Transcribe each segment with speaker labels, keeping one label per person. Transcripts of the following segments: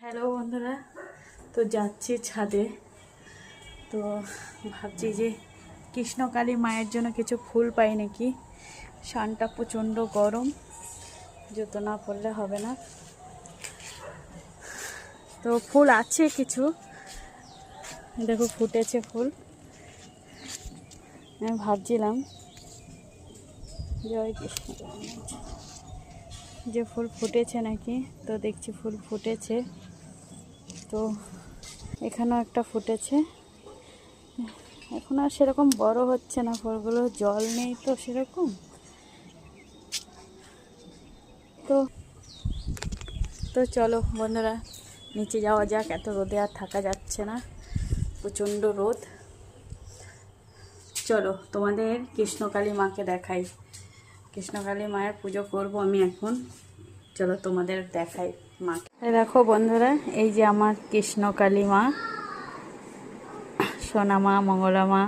Speaker 1: Hello বন্ধুরা, তো যাচ্ছি ছাদে। তো ভাবছি যে কৃষ্ণকালী মায়ের জন্য কিছু ফুল পাই নাকি। সানটা প্রচণ্ড গরম, জুতো না পরলে হবে না। তো ফুল আছে কিছু, দেখো ফুটেছে ফুল। আমি ভাবছিলাম জয় কৃষ্ণ যে ফুল ফুটেছে নাকি। তো দেখছি ফুল ফুটেছে, তো এখানেও একটা ফুটেছে। এখন আর সেরকম বড় হচ্ছে না ফুলগুলো, জল নেই তো সেরকম। তো তো চলো বন্ধুরা, নিচে যাওয়া যাক। এত রোদে আর থাকা যাচ্ছে না, প্রচণ্ড রোদ। চলো তোমাদের কৃষ্ণকালী মাকে দেখাই। কৃষ্ণকালী মায়ের পুজো করব আমি এখন। চলো তোমাদের দেখাই মাকে। দেখো বন্ধুরা, এই যে আমার কৃষ্ণকালী মা, সোনা মা, মঙ্গলা মা।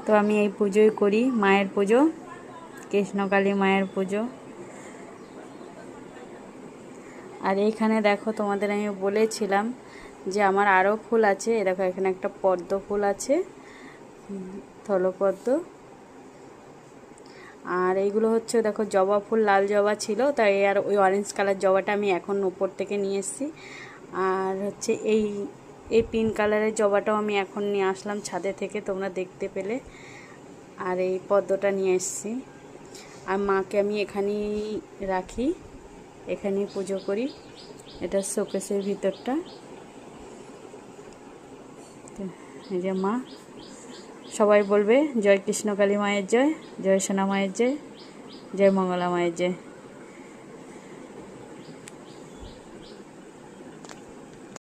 Speaker 1: তো আমি এই পুজোই করি, মায়ের পুজো, কৃষ্ণকালী মায়ের পুজো। আর এইখানে দেখো তোমাদের আমি বলেছিলাম যে আমার আরও ফুল আছে। দেখো এখানে একটা পদ্ম ফুল আছে, স্থলপদ্ম। আর এইগুলো হচ্ছে দেখো জবা ফুল, লাল জবা ছিল, তাই আর ওই অরেঞ্জ কালার জবাটা আমি এখন উপর থেকে নিয়ে এসেছি। আর হচ্ছে এই পিঙ্ক কালারের জবাটাও আমি এখন নিয়ে আসলাম ছাদে থেকে, তোমরা দেখতে পেলে। আর এই পদ্মটা নিয়ে এসেছি। আর মাকে আমি এখানেই রাখি, এখানেই পুজো করি। এটা শোকেসের ভিতরটা। এই যে মা, সবাই বলবে জয় কৃষ্ণকালী মায়ের জয়, জয় সোনা মায়ের জয়, জয় মঙ্গলা মায়ের জয়।